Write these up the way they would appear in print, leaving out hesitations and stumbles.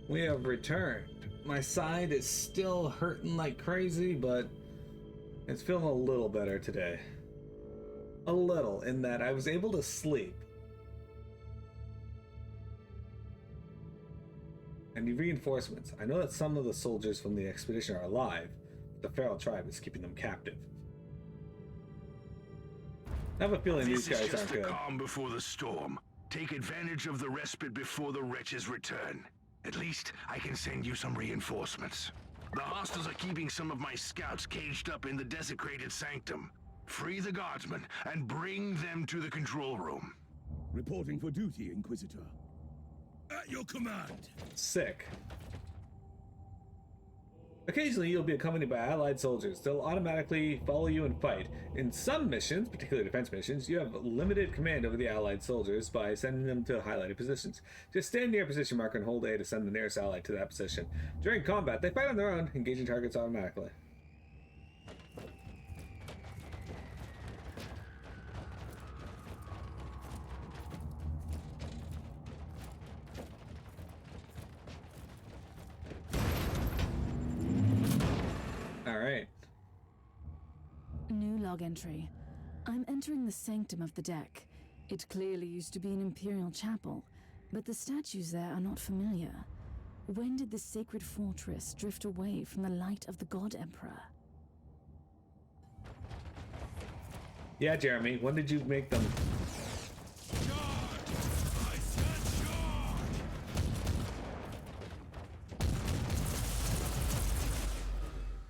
We have returned. My side is still hurting like crazy, but it's feeling a little better today. A little, in that I was able to sleep. I need reinforcements. I know that some of the soldiers from the expedition are alive, but the feral tribe is keeping them captive. I have a feeling these guys aren't good. This is just the calm before the storm. Take advantage of the respite before the wretches return. At least I can send you some reinforcements. The hostiles are keeping some of my scouts caged up in the desecrated sanctum. Free the guardsmen and bring them to the control room. Reporting for duty, Inquisitor. At your command. Sick. Occasionally, you'll be accompanied by allied soldiers. They'll automatically follow you and fight. In some missions, particularly defense missions, you have limited command over the allied soldiers by sending them to highlighted positions. Just stand near a position marker and hold A to send the nearest ally to that position. During combat, they fight on their own, engaging targets automatically. Alright. New log entry. I'm entering the sanctum of the deck. It clearly used to be an imperial chapel, but the statues there are not familiar. When did this sacred fortress drift away from the light of the God Emperor? Yeah, Jeremy, when did you make them?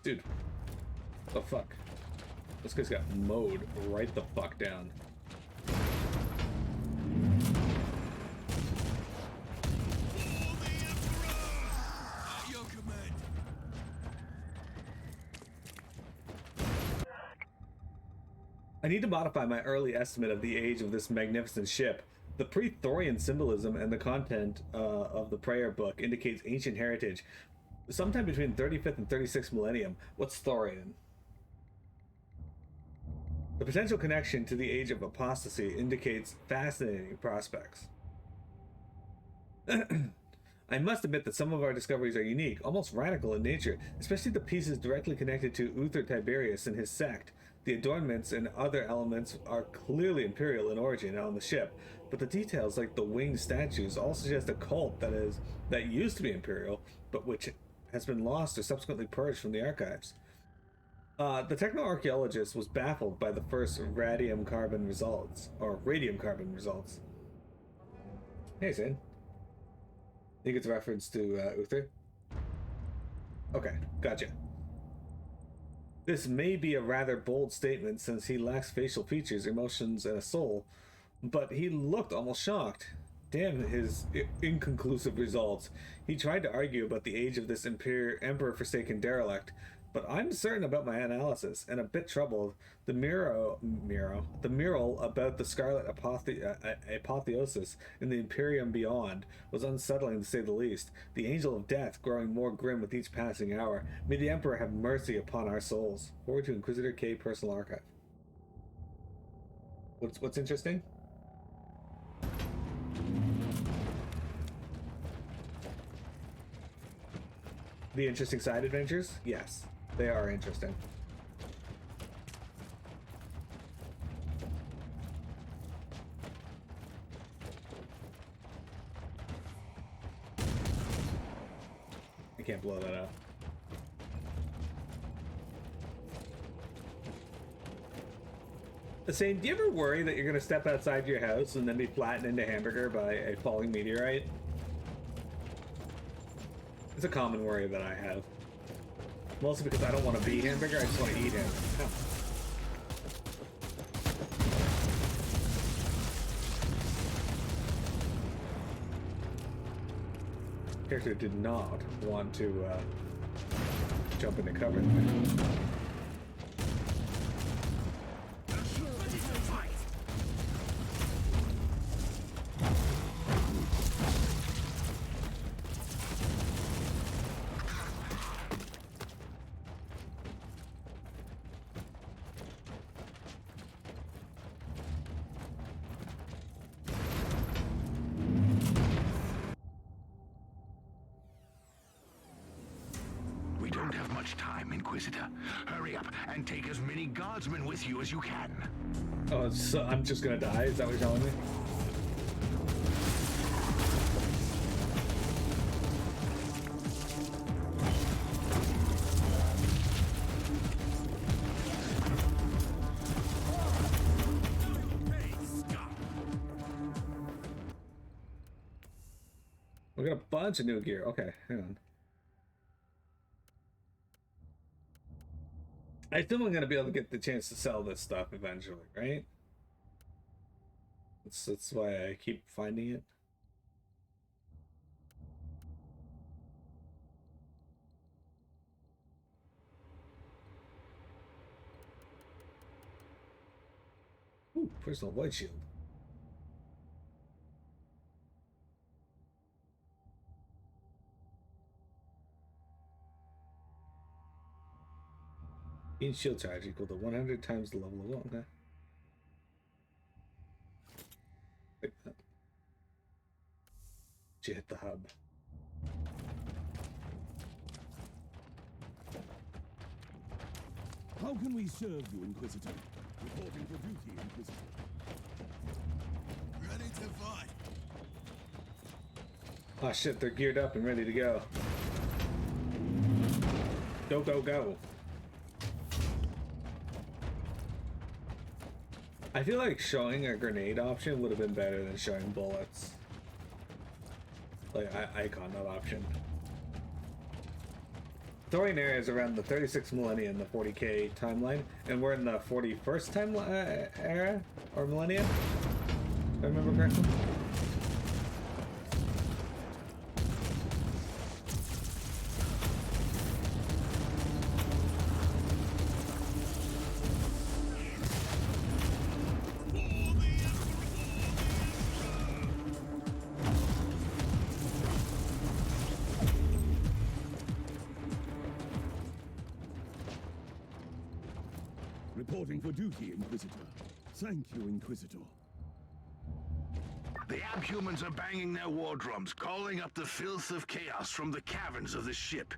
Dude, the fuck? This guy's got mowed right the fuck down. I need to modify my early estimate of the age of this magnificent ship. The pre-Thorian symbolism and the content of the prayer book indicates ancient heritage. Sometime between 35th and 36th millennium. What's Thorian? The potential connection to the age of apostasy indicates fascinating prospects. I must admit that some of our discoveries are unique, almost radical in nature, especially the pieces directly connected to Uther Tiberius and his sect. The adornments and other elements are clearly imperial in origin on the ship, but the details like the winged statues all suggest a cult that used to be imperial, but which has been lost or subsequently purged from the archives. The techno-archaeologist was baffled by the first radium carbon results. Hey, Zane. Think it's a reference to Uther? Okay, gotcha. This may be a rather bold statement since he lacks facial features, emotions, and a soul, but he looked almost shocked. Damn his inconclusive results. He tried to argue about the age of this emperor-forsaken derelict, but I'm certain about my analysis and a bit troubled. The mural about the scarlet apotheosis in the Imperium beyond was unsettling to say the least. The angel of death growing more grim with each passing hour. May the Emperor have mercy upon our souls. Forward to Inquisitor K personal archive. What's interesting? The interesting side adventures? Yes, they are interesting. I can't blow that up. Same, do you ever worry that you're going to step outside your house and then be flattened into hamburger by a falling meteorite? It's a common worry that I have. Mostly because I don't want to be hamburger, I just want to eat him. Oh. Character did not want to jump into cover there. don't have much time, Inquisitor. Hurry up and take as many guardsmen with you as you can. Oh, so I'm just gonna die? Is that what you're telling me? We got a bunch of new gear. Okay, hang on. I assume I'm gonna be able to get the chance to sell this stuff eventually, right? That's why I keep finding it. Ooh, personal white shield. Gain shield charge equal to 100 times the level of will. Okay. Like that. You hit the hub. How can we serve you, Inquisitor? Reporting for duty, Inquisitor. Ready to fight. Oh shit, they're geared up and ready to go. Go, go, go. I feel like showing a grenade option would have been better than showing bullets. Like, icon, not option. Throwing areas around the 36th millennium, the 40k timeline, and we're in the 41st time era or millennium, if I remember correctly. Reporting for duty, Inquisitor. Thank you, Inquisitor. The abhumans are banging their war drums, calling up the filth of chaos from the caverns of the ship.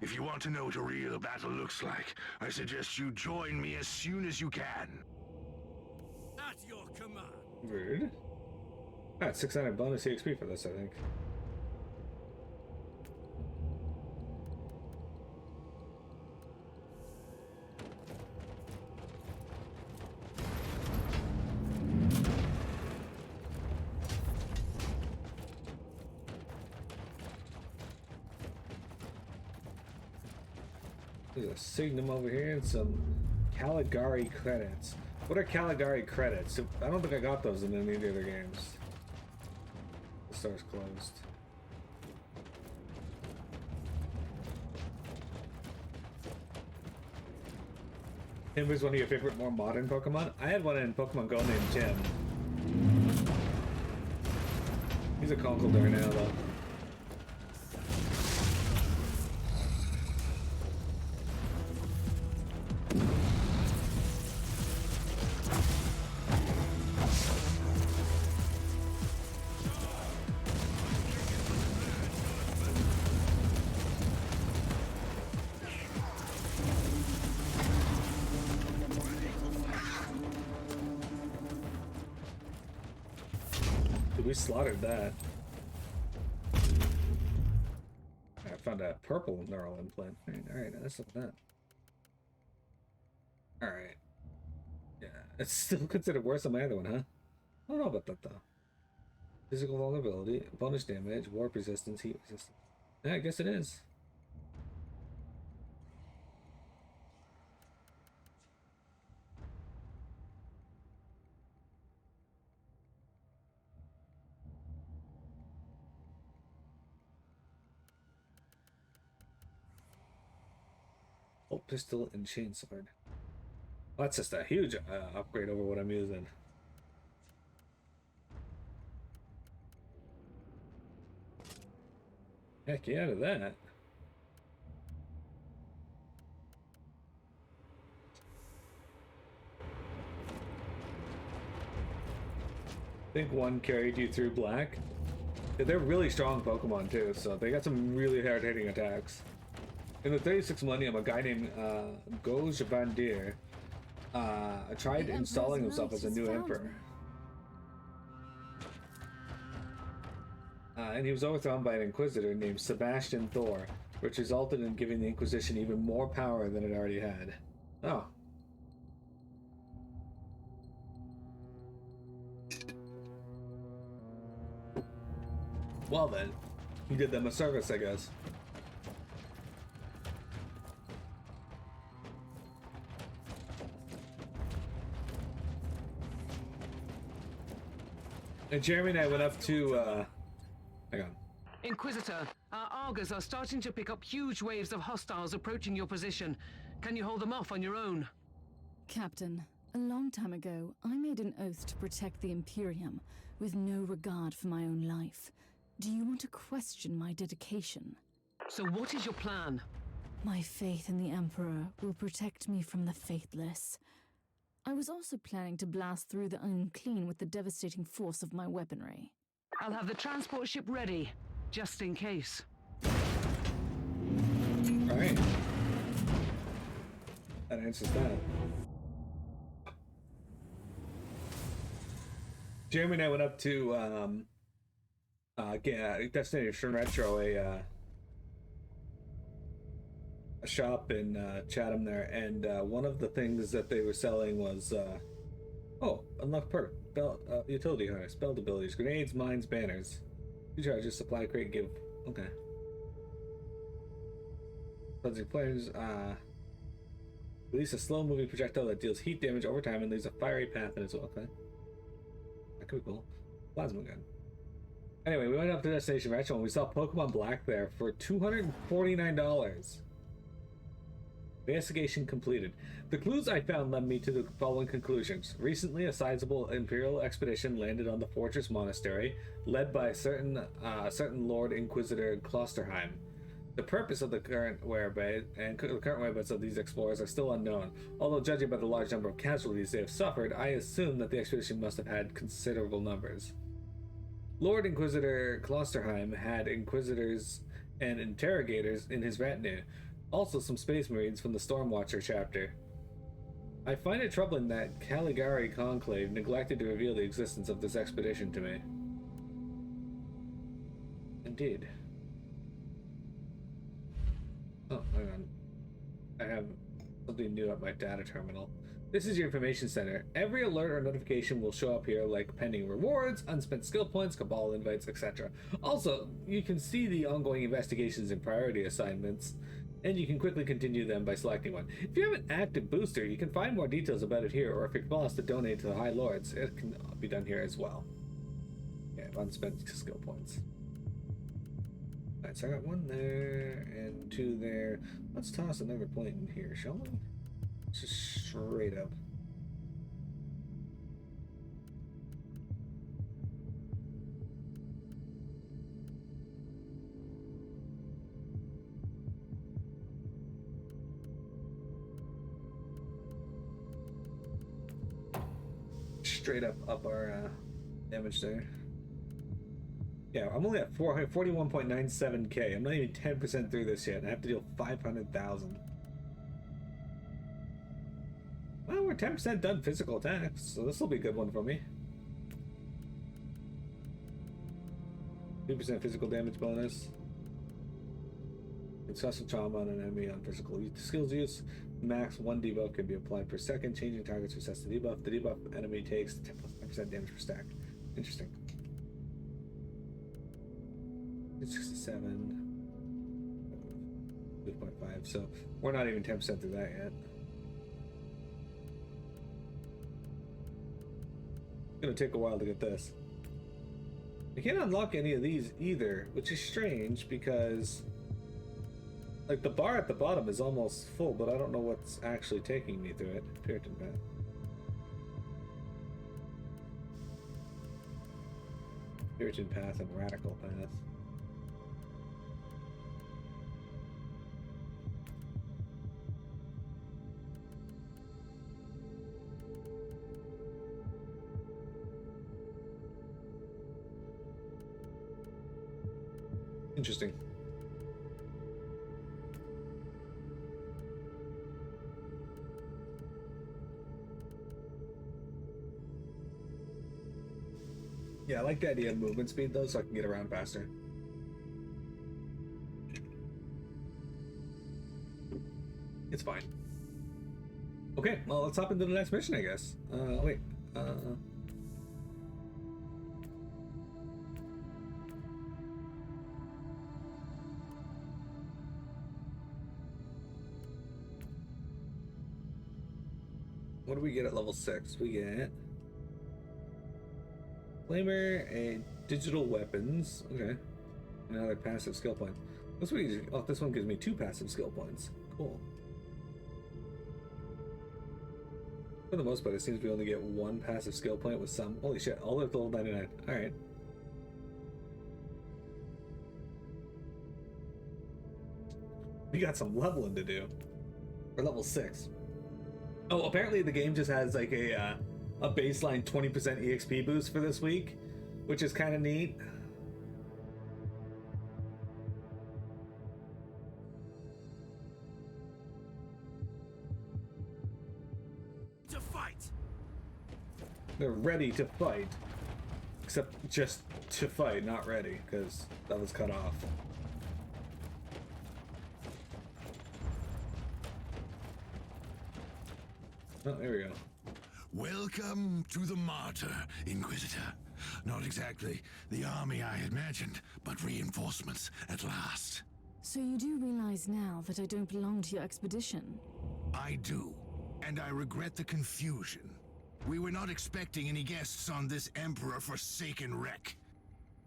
If you want to know what a real battle looks like, I suggest you join me as soon as you can. At your command. Rude. Ah, 600 bonus EXP for this, I think. There's a Signum over here and some Caligari credits. What are Caligari credits? I don't think I got those in any of the other games. The store's closed. Him was one of your favorite more modern Pokemon? I had one in Pokemon Go named Tim. He's a Conkeldurr now though. We slaughtered that. I found a purple neural implant. Alright, let's look at that. Alright. Yeah, it's still considered worse than my other one, huh? I don't know about that though. Physical vulnerability, bonus damage, warp resistance, heat resistance. Yeah, I guess it is. Bolt pistol and chainsword. Well, that's just a huge upgrade over what I'm using. Heck yeah, out of that. I think one carried you through black. They're really strong Pokemon too, so they got some really hard hitting attacks. In the 36th millennium, a guy named Goj Vandir tried The installing Emperor's himself as a light new has emperor. found me. And he was overthrown by an Inquisitor named Sebastian Thor, which resulted in giving the Inquisition even more power than it already had. Oh. Well then, he did them a service, I guess. And Jeremy and I went up to, hang on. Inquisitor, our Argos are starting to pick up huge waves of hostiles approaching your position. Can you hold them off on your own? Captain, a long time ago, I made an oath to protect the Imperium, with no regard for my own life. Do you want to question my dedication? So what is your plan? My faith in the Emperor will protect me from the faithless. I was also planning to blast through the unclean with the devastating force of my weaponry. I'll have the transport ship ready, just in case. Alright. That answers that. Jeremy and I went up to Destination Retro, a shop in Chatham there, and one of the things that they were selling was unlock perk, utility harness, belt abilities, grenades, mines, banners, recharges, supply crate, give. Okay. Subject players release a slow moving projectile that deals heat damage over time and leaves a fiery path in its. Okay. That could be cool. Plasma gun. Anyway, we went up to Destination Retro and we saw Pokemon Black there for $249. Investigation completed. The clues I found led me to the following conclusions. Recently, a sizable Imperial expedition landed on the Fortress Monastery, led by a certain Lord Inquisitor Klosterheim. The purpose of the current whereabouts and the current whereabouts of these explorers are still unknown. Although judging by the large number of casualties they have suffered, I assume that the expedition must have had considerable numbers. Lord Inquisitor Klosterheim had Inquisitors and Interrogators in his retinue. Also some Space Marines from the Stormwatcher chapter. I find it troubling that Caligari Conclave neglected to reveal the existence of this expedition to me. Indeed. Oh, hang on. I have something new at my data terminal. This is your information center. Every alert or notification will show up here, like pending rewards, unspent skill points, cabal invites, etc. Also, you can see the ongoing investigations and priority assignments, and you can quickly continue them by selecting one. If you have an active booster, you can find more details about it here, or if your cabal has to donate to the High Lords, it can be done here as well. Yeah, unspent skill points. Alright, so I got one there and two there. Let's toss another point in here, shall we? Just straight up. Straight up our damage there. Yeah, I'm only at 41.97k. I'm not even 10% through this yet. I have to deal 500,000. Well, we're 10% done physical attacks, so this will be a good one for me. 2% physical damage bonus. Excessive trauma on an enemy on physical skills use. Max 1 debuff can be applied per second. Changing targets resets the debuff. The debuff enemy takes 10% damage per stack. Interesting. 67. 2.5. So we're not even 10% through that yet. It's gonna take a while to get this. I can't unlock any of these either, which is strange because like the bar at the bottom is almost full, but I don't know what's actually taking me through it. Puritan Path. Puritan Path and Radical Path. Interesting. Yeah, I like the idea of movement speed though, so I can get around faster. It's fine. Okay, well, let's hop into the next mission, I guess. Wait. What do we get at level 6? We get Flamer and digital weapons. Okay. Another passive skill point. This one gives me 2 passive skill points. Cool. For the most part, it seems we only get 1 passive skill point with some. Holy shit, all the way up to level 99. Alright. We got some leveling to do. We're level 6. Oh, apparently the game just has like a baseline 20% EXP boost for this week, which is kind of neat. To fight. They're ready to fight. Except just to fight, not ready, because that was cut off. Oh, there we go. Welcome to the Martyr, Inquisitor. Not exactly the army I imagined, but reinforcements at last. So you do realize now that I don't belong to your expedition? I do, and I regret the confusion. We were not expecting any guests on this Emperor-forsaken wreck.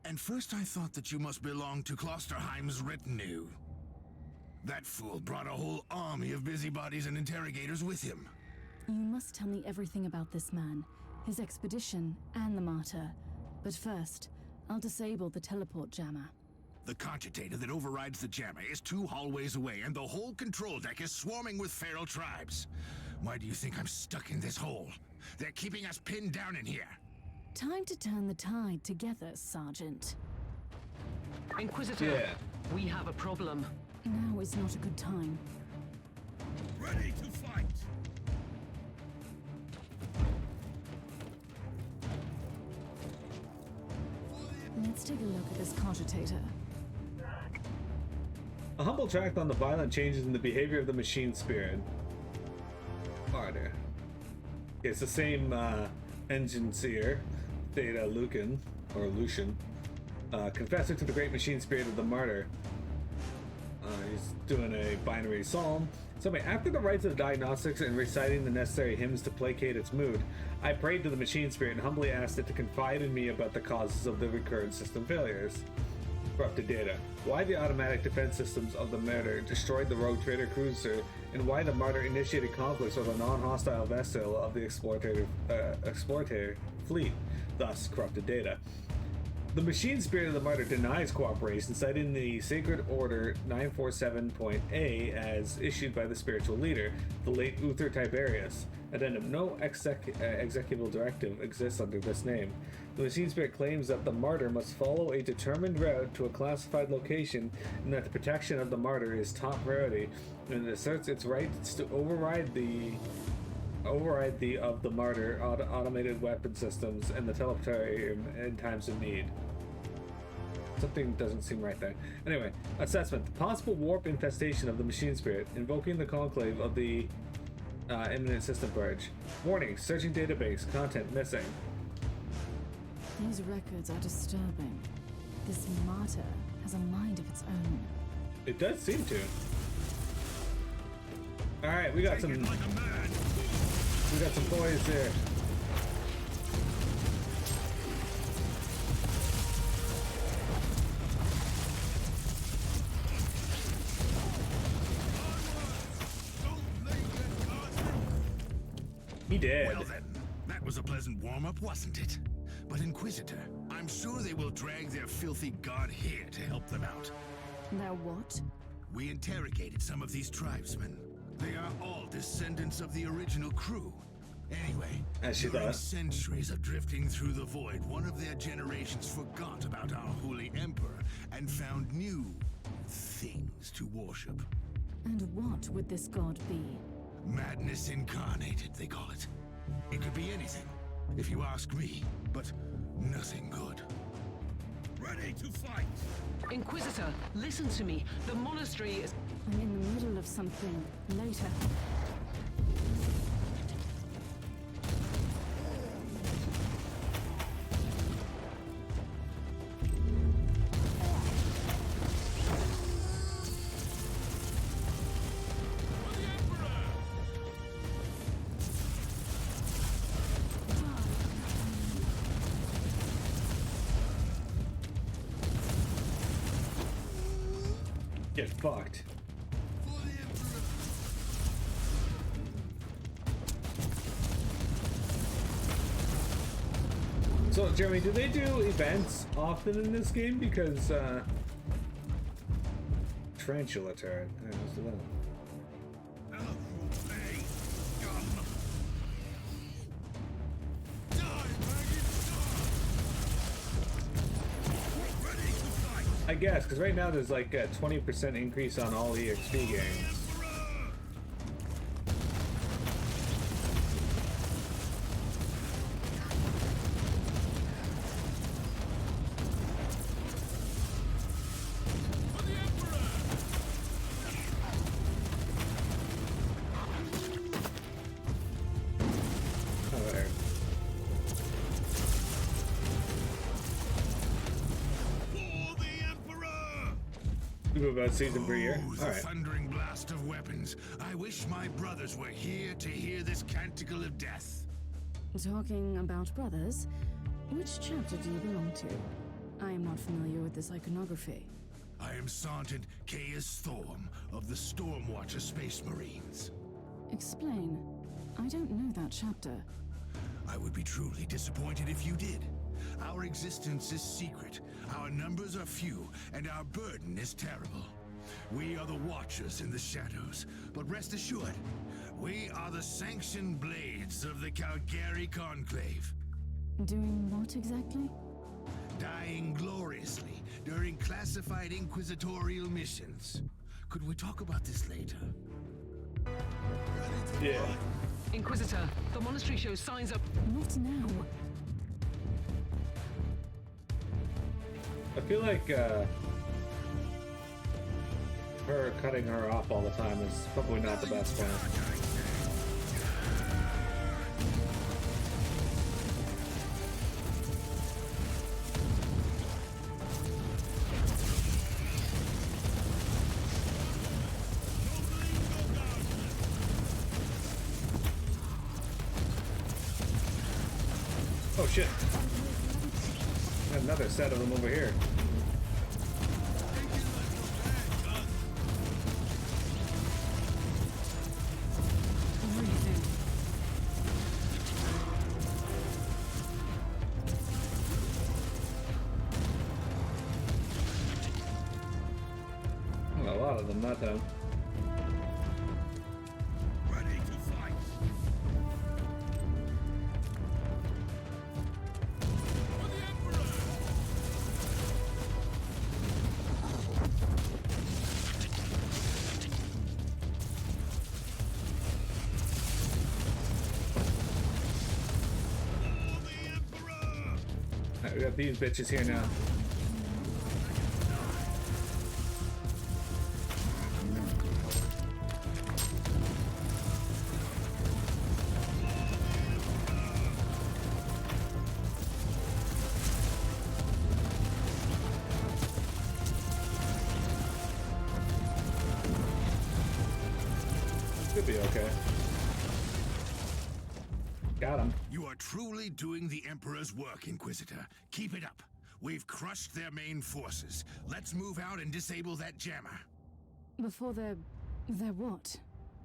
And first I thought that you must belong to Klosterheim's retinue. That fool brought a whole army of busybodies and interrogators with him. You must tell me everything about this man, his expedition, and the Martyr. But first, I'll disable the teleport jammer. The cogitator that overrides the jammer is 2 hallways away, and the whole control deck is swarming with feral tribes. Why do you think I'm stuck in this hole? They're keeping us pinned down in here. Time to turn the tide together, Sergeant. Inquisitor, Yeah. we have a problem. Now is not a good time. Ready to fight! Let's take a look at this cogitator. A humble track on the violent changes in the behavior of the machine spirit. Martyr. It's the same engine seer, Theta Lucan, or Lucian, confessor to the great machine spirit of the Martyr. He's doing a binary psalm. So after the rites of diagnostics and reciting the necessary hymns to placate its mood, I prayed to the machine spirit and humbly asked it to confide in me about the causes of the recurrent system failures. Corrupted data. Why the automatic defense systems of the Martyr destroyed the rogue trader cruiser, and why the Martyr initiated conflicts with a non-hostile vessel of the explorator fleet, thus corrupted data. The machine spirit of the Martyr denies cooperation, citing the Sacred Order 947.A as issued by the spiritual leader, the late Uther Tiberius. Addendum: no executable directive exists under this name. The machine spirit claims that the Martyr must follow a determined route to a classified location, and that the protection of the Martyr is top priority, and it asserts its rights to override the of the Martyr automated weapon systems and the teleportarium in times of need. Something doesn't seem right there. Anyway, assessment: possible warp infestation of the machine spirit, invoking the conclave of the imminent system purge. Warning: searching database, content missing. These records are disturbing. This Martyr has a mind of its own. It does seem to. All right, we got some. Like a man! We got some boys there. He did. Well then, that was a pleasant warm-up, wasn't it? But Inquisitor, I'm sure they will drag their filthy god here to help them out. Now what? We interrogated some of these tribesmen. They are all descendants of the original crew. Anyway, As she during thought. centuries of drifting through the void, one of their generations forgot about our holy emperor and found new things to worship. And what would this god be? Madness incarnated, they call it. It could be anything, if you ask me, but Nothing good. Ready to fight! Inquisitor, listen to me. The monastery is... I'm in the middle of something. Later. Get fucked. So, Jeremy, do they do events often in this game? Because, Tarantula turret. I just don't know. Now you'll pay, scum! Die, maggot, die! Ready to fight! I guess, because right now there's like a 20% increase on all EXP games. Emperor! For the Emperor! Oh, there. For the Emperor! We do about season per year. Oh, the Alright. thundering blast of weapons. I wish my brothers were here to hear this canticle of death. Talking about brothers, which chapter do you belong to? I am not familiar with this iconography. I am Sergeant Caius Thorm of the Stormwatcher Space Marines. Explain. I don't know that chapter. I would be truly disappointed if you did. Our existence is secret, our numbers are few, and our burden is terrible. We are the Watchers in the shadows, but rest assured, we are the sanctioned blades of the Calgary Conclave. Doing what exactly? Dying gloriously during classified inquisitorial missions. Could we talk about this later? Yeah. Inquisitor, the monastery shows signs of... Not now. I feel like, her cutting her off all the time is probably not the best plan. Oh shit. Got another set of them over here. Well, a lot of them, not them. Ready to fight! For the Emperor! For the Emperor! Alright, we got these bitches here now. Could be okay. Got him. You are truly doing the Emperor's work, Inquisitor. Keep it up. We've crushed their main forces. Let's move out and disable that jammer. Before their what?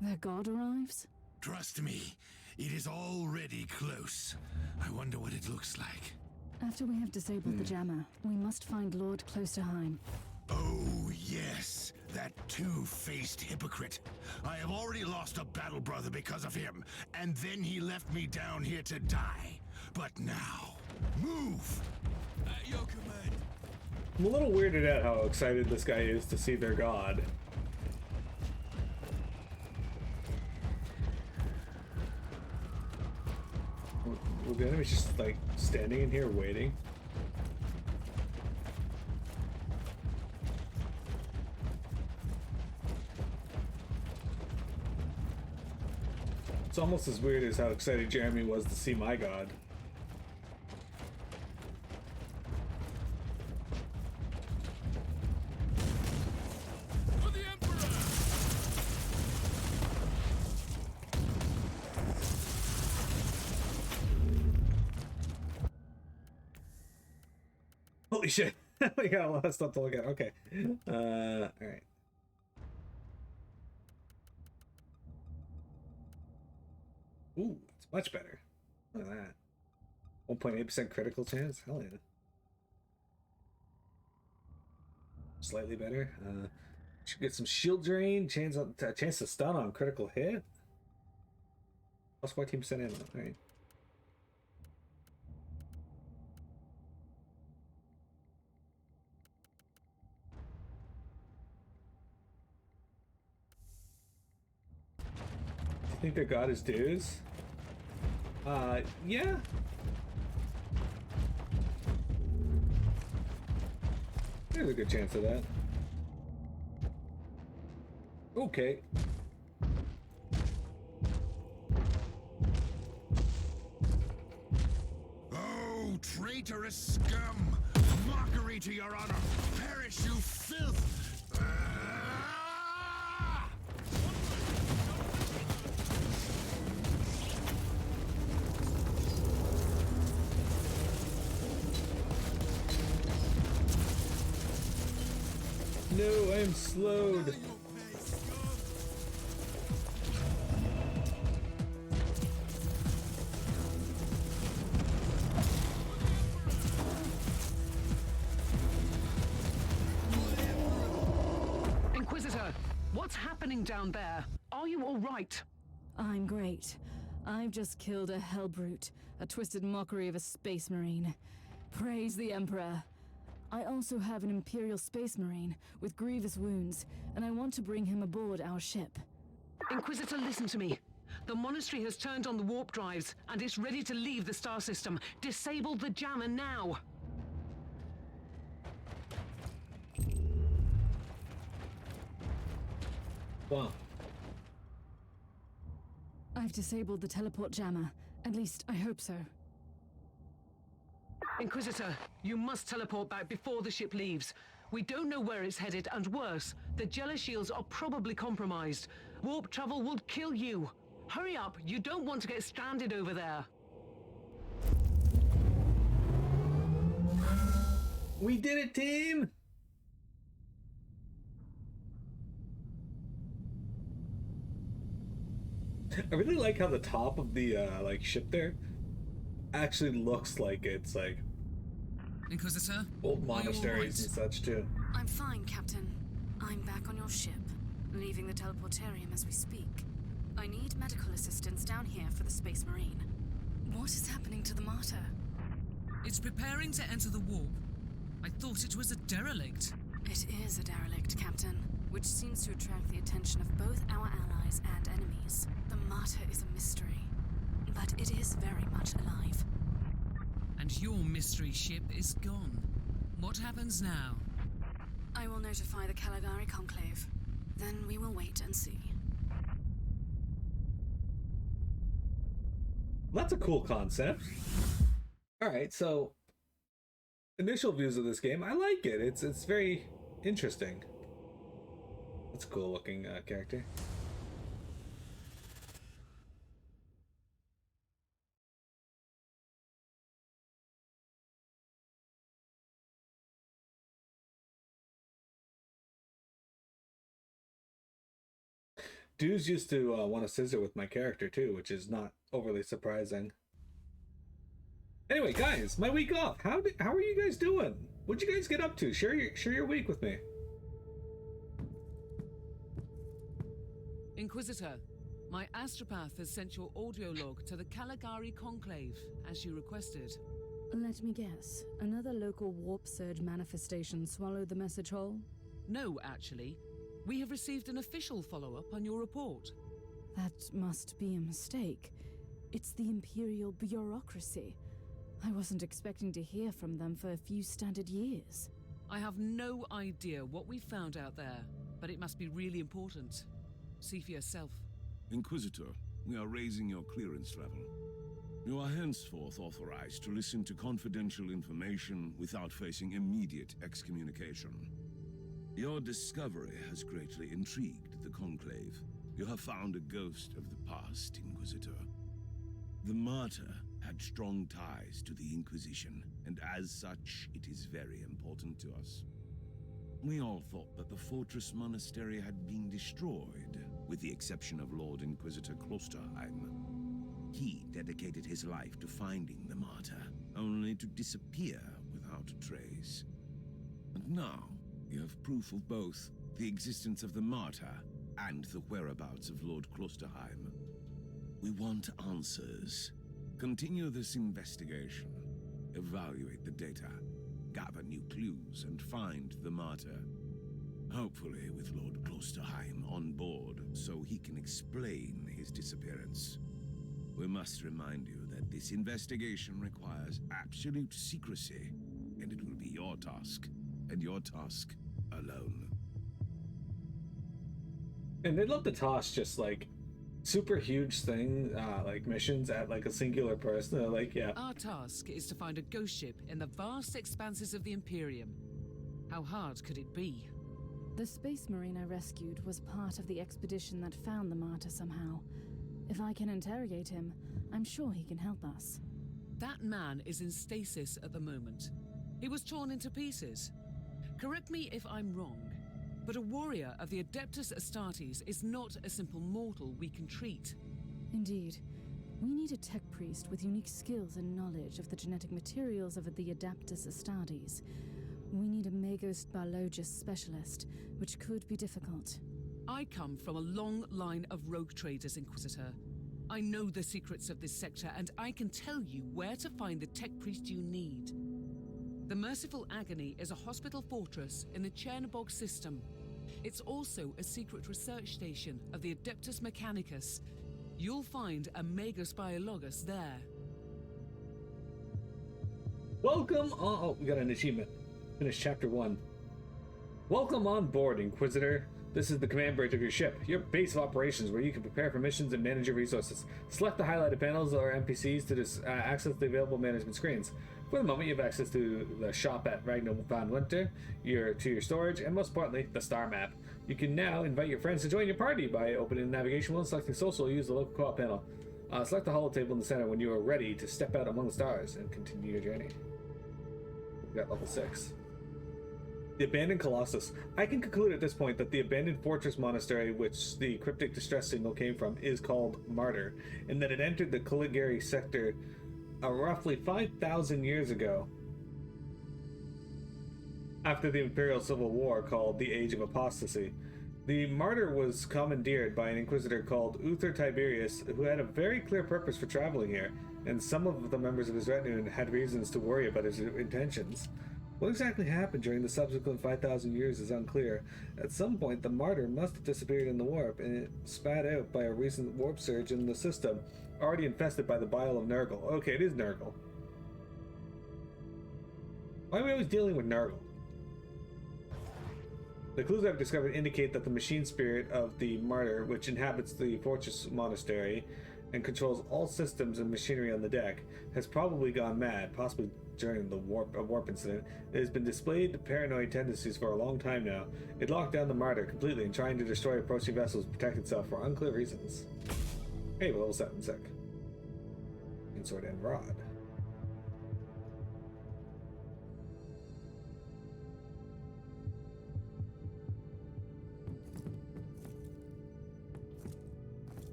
Their god arrives? Trust me, it is already close. I wonder what it looks like. After we have disabled the jammer, we must find Lord Klosterheim. Oh, yes. That two-faced hypocrite. I have already lost a battle brother because of him, and then he left me down here to die. But now, move! At your command! I'm a little weirded out how excited this guy is to see their god. Were the enemies just like standing in here waiting? It's almost as weird as how excited Jeremy was to see my god. For the Emperor! Holy shit. We got a lot of stuff to look at. Okay. Alright. Ooh, it's much better. Look at that. 1.8% critical chance? Hell yeah. Slightly better. Should get some shield drain. Chance to stun on critical hit. Plus 14% ammo. Alright. You think their god is dues? Yeah. There's a good chance of that. Okay. Oh, traitorous scum! Mockery to your honor! Perish, you filth! Ah! No, I am slowed. Inquisitor, what's happening down there? Are you all right? I'm great. I've just killed a hellbrute, a twisted mockery of a space marine. Praise the Emperor. I also have an Imperial Space Marine with grievous wounds, and I want to bring him aboard our ship. Inquisitor, listen to me. The monastery has turned on the warp drives, and it's ready to leave the star system. Disable the jammer now! Wow. I've disabled the teleport jammer. At least, I hope so. Inquisitor, you must teleport back before the ship leaves. We don't know where it's headed, and worse, the Jella shields are probably compromised. Warp travel will kill you. Hurry up, you don't want to get stranded over there. We did it, team! I really like how the top of the like ship there actually looks like it's like Inquisitor? old monasteries and such too. I'm fine, Captain. I'm back on your ship, leaving the teleportarium as we speak. I need medical assistance down here for the Space Marine. What is happening to the Martyr? It's preparing to enter the warp. I thought it was a derelict. It is a derelict, Captain, which seems to attract the attention of both our allies and enemies. The Martyr is a mystery, but it is very much alive. And your mystery ship is gone. What happens now? I will notify the Caligari Conclave. Then we will wait and see. That's a cool concept. Alright, so initial views of this game, I like it. It's very interesting. That's a cool looking character. Dudes used to want to scissor with my character too, which is not overly surprising. Anyway, guys, my week off. How are you guys doing? What'd you guys get up to? Share your week with me. Inquisitor, my astropath has sent your audio log to the Caligari Conclave, as you requested. Let me guess. Another local warp surge manifestation swallowed the message whole? No, actually. We have received an official follow-up on your report. That must be a mistake. It's the Imperial bureaucracy. I wasn't expecting to hear from them for a few standard years. I have no idea what we found out there, but it must be really important. See for yourself. Inquisitor, we are raising your clearance level. You are henceforth authorized to listen to confidential information without facing immediate excommunication. Your discovery has greatly intrigued the Conclave. You have found a ghost of the past, Inquisitor. The Martyr had strong ties to the Inquisition, and as such, it is very important to us. We all thought that the fortress monastery had been destroyed, with the exception of Lord Inquisitor Klosterheim. He dedicated his life to finding the Martyr, only to disappear without a trace. And now, you have proof of both the existence of the Martyr and the whereabouts of Lord Klosterheim. We want answers. Continue this investigation. Evaluate the data. Gather new clues and find the Martyr. Hopefully with Lord Klosterheim on board so he can explain his disappearance. We must remind you that this investigation requires absolute secrecy, and it will be your task, and your task alone. And they'd love to toss just like super huge thing, like missions at like a singular person. They're like, yeah. Our task is to find a ghost ship in the vast expanses of the Imperium. How hard could it be? The Space Marine I rescued was part of the expedition that found the Martyr somehow. If I can interrogate him, I'm sure he can help us. That man is in stasis at the moment. He was torn into pieces. Correct me if I'm wrong, but a warrior of the Adeptus Astartes is not a simple mortal we can treat. Indeed. We need a tech priest with unique skills and knowledge of the genetic materials of the Adeptus Astartes. We need a Magos biologist specialist, which could be difficult. I come from a long line of rogue traders, Inquisitor. I know the secrets of this sector, and I can tell you where to find the tech priest you need. The Merciful Agony is a hospital fortress in the Chernobog system. It's also a secret research station of the Adeptus Mechanicus. You'll find a Magos Biologus there. Welcome on. Oh, we got an achievement. Finish chapter 1. Welcome on board, Inquisitor. This is the command bridge of your ship, your base of operations where you can prepare for missions and manage your resources. Select the highlighted panels or NPCs to access the available management screens. For the moment, you have access to the shop at Ragnar von Winter, to your storage, and most importantly, the star map. You can now invite your friends to join your party by opening the navigation wheel and selecting social. Use the local co-op panel. Select the holo table in the center when you are ready to step out among the stars and continue your journey. We got level 6. The Abandoned Colossus. I can conclude at this point that the abandoned fortress monastery which the cryptic distress signal came from is called Martyr, and that it entered the Caligari sector roughly 5,000 years ago, after the Imperial Civil War called the Age of Apostasy. The Martyr was commandeered by an Inquisitor called Uther Tiberius, who had a very clear purpose for traveling here, and some of the members of his retinue had reasons to worry about his intentions. What exactly happened during the subsequent 5,000 years is unclear. At some point, the Martyr must have disappeared in the warp, and it spat out by a recent warp surge in the system, already infested by the bile of Nurgle. Okay, it is Nurgle. Why are we always dealing with Nurgle? The clues I've discovered indicate that the machine spirit of the Martyr, which inhabits the Fortress Monastery and controls all systems and machinery on the deck, has probably gone mad, possibly during the warp incident. It has been displayed paranoid tendencies for a long time now. It locked down the Martyr completely and trying to destroy approaching vessels to protect itself for unclear reasons. Hey, we're level 7, sick. And sword and rod.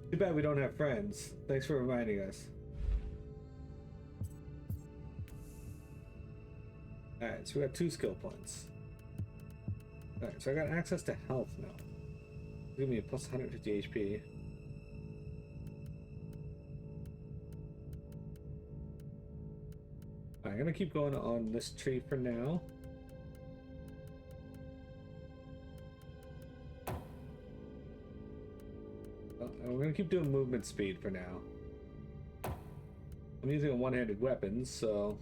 Too bad we don't have friends. Thanks for reminding us. Alright, so we got 2 skill points. Alright, so I got access to health now. Give me a plus 150 HP. I'm gonna keep going on this tree for now. And we're gonna keep doing movement speed for now. I'm using a one-handed weapon, so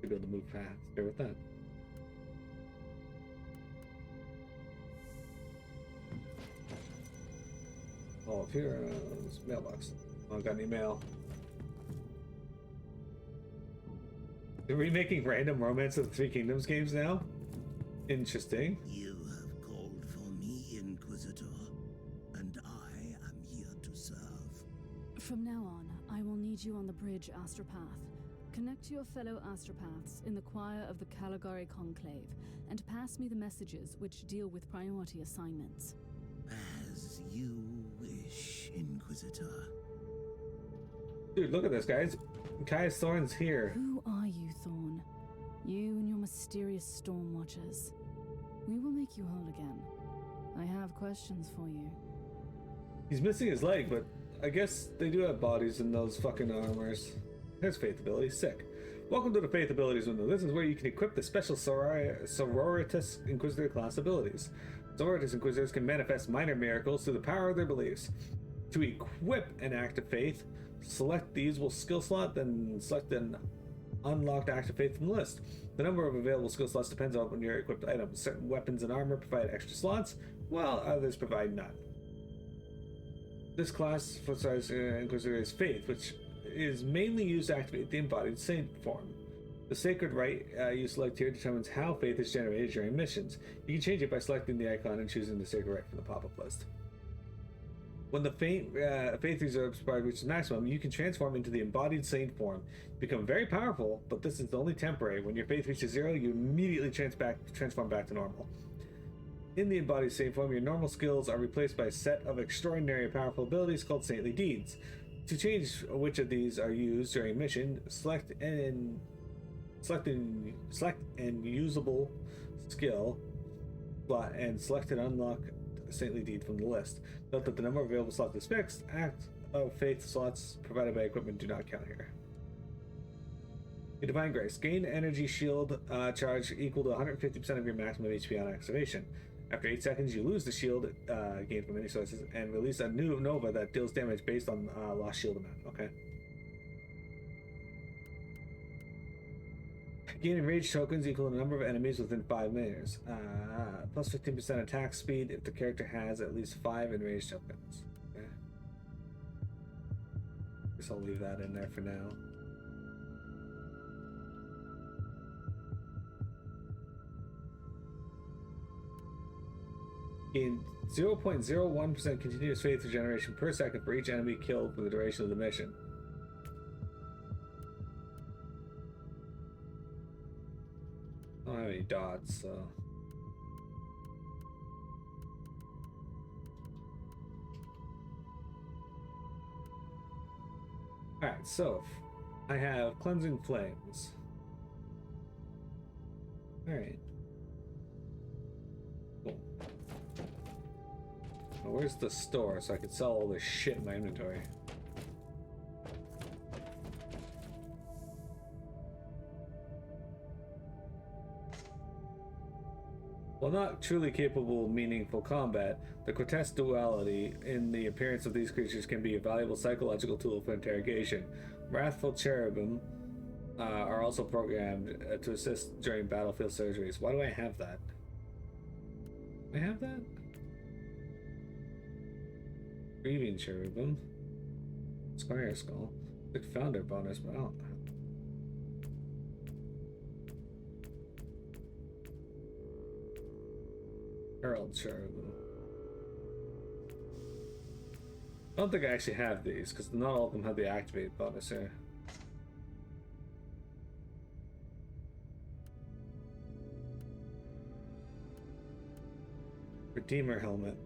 I'll be able to move fast. Bear with that. Oh, up here, this mailbox. Oh, I got an email. They're remaking random Romance of the Three Kingdoms games now? Interesting. You have called for me, Inquisitor, and I am here to serve. From now on, I will need you on the bridge, Astropath. Connect to your fellow Astropaths in the choir of the Caligari Conclave, and pass me the messages which deal with priority assignments. As you wish, Inquisitor. Dude, look at this, guys. Caius Thorne's here. Who are you, Thorn? You and your mysterious storm watchers. We will make you whole again. I have questions for you. He's missing his leg, but I guess they do have bodies in those fucking armors. There's Faith ability, sick. Welcome to the Faith abilities window. This is where you can equip the special Sororitas Inquisitor class abilities. Sororitas Inquisitors can manifest minor miracles through the power of their beliefs. To equip an act of faith, select the usable skill slot, then select an unlocked act of faith from the list. The number of available skill slots depends on your equipped items. Certain weapons and armor provide extra slots, while others provide none. This class for Inquisitor is Faith, which is mainly used to activate the embodied saint form. The sacred rite you select here determines how faith is generated during missions. You can change it by selecting the icon and choosing the sacred rite from the pop-up list. When the faith reserves bar reaches maximum, you can transform into the embodied saint form. You become very powerful, but this is only temporary. When your faith reaches 0, you immediately transform back to normal. In the embodied saint form, your normal skills are replaced by a set of extraordinary powerful abilities called saintly deeds. To change which of these are used during a mission, select an usable skill slot and select an unlock saintly deed from the list. Note that the number of available slots is fixed. Act of faith slots provided by equipment do not count here. A Divine Grace. Gain energy shield charge equal to 150% of your maximum HP on activation. After 8 seconds, you lose the shield gained from any sources and release a new Nova that deals damage based on lost shield amount. Okay. Gain enraged tokens equal to the number of enemies within 5 meters. Plus 15% attack speed if the character has at least 5 enraged tokens. Okay. Guess I'll leave that in there for now. Gain 0.01% continuous faith regeneration per second for each enemy killed for the duration of the mission. I don't have any dots, so. Alright, so I have Cleansing Flames. Alright. Cool. Well, where's the store so I can sell all this shit in my inventory? While not truly capable of meaningful combat, the grotesque duality in the appearance of these creatures can be a valuable psychological tool for interrogation. Wrathful cherubim are also programmed to assist during battlefield surgeries. Why do I have that? Do I have that? Grieving cherubim. Squire skull. Big founder bonus, but I don't. Herald cherubim. I don't think I actually have these, because not all of them have the activate bonus here. Redeemer helmet.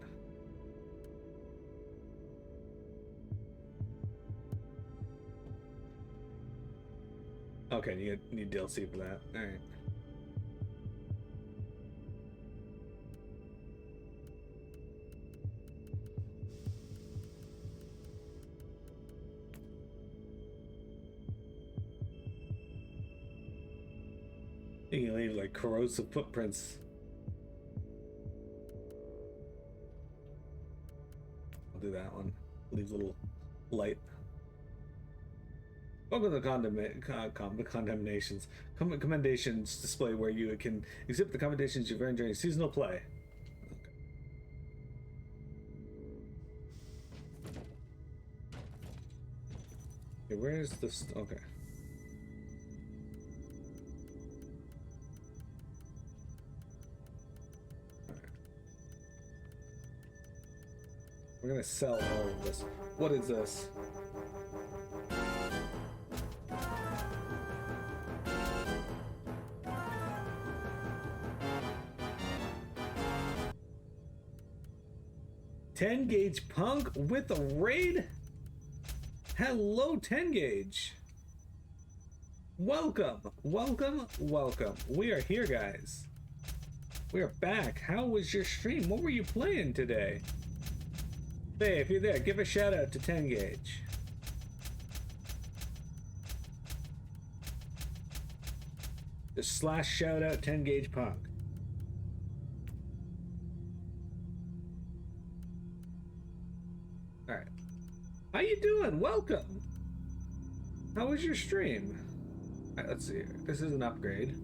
Okay, you need DLC for that. Alright. You can leave like corrosive footprints. I'll do that one. Leave a little light. Welcome to the condemnations. Commendations display where you can exhibit the commendations you've earned during seasonal play. Okay, where's this? Okay. We're gonna sell all of this. What is this? $10 gauge punk with a raid? Hello, 10 gauge. Welcome, welcome, welcome. We are here, guys. We are back. How was your stream? What were you playing today? Hey, if you're there, give a shout out to 10 gauge. Just slash shout out 10 gauge punk. All right. How you doing? Welcome. How was your stream? All right, let's see here. This is an upgrade.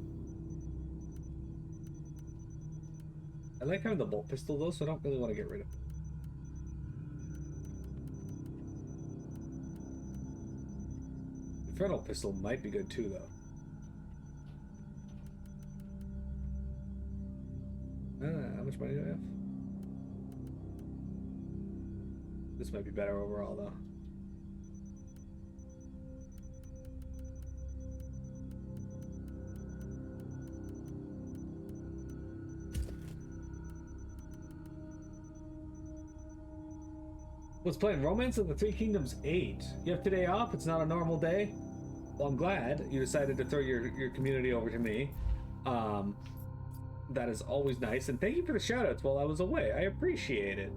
I like having the bolt pistol though, so I don't really want to get rid of it. Infernal pistol might be good too, though. How much money do I have? This might be better overall, though. Was playing Romance of the Three Kingdoms 8. You have today off? It's not a normal day? Well, I'm glad you decided to throw your community over to me. That is always nice, and thank you for the shoutouts while I was away. I appreciate it.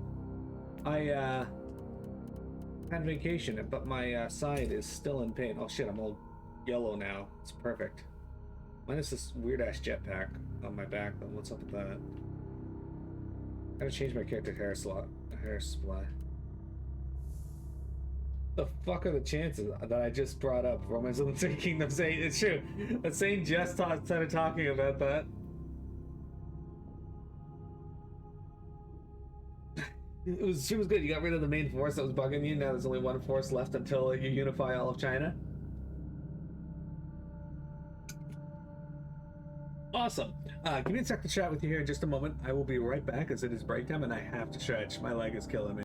I had vacation, but my side is still in pain. Oh shit, I'm all yellow now. It's perfect. Minus this weird ass jetpack on my back. Then what's up with that? Gotta change my character hair supply. The fuck are the chances that I just brought up Romance of the Three Kingdoms 8? It's true. That Saint just started talking about that. She was good. You got rid of the main force that was bugging you. Now there's only one force left until you unify all of China. Awesome. Give me a sec to chat with you here in just a moment. I will be right back as it is break time and I have to stretch. My leg is killing me.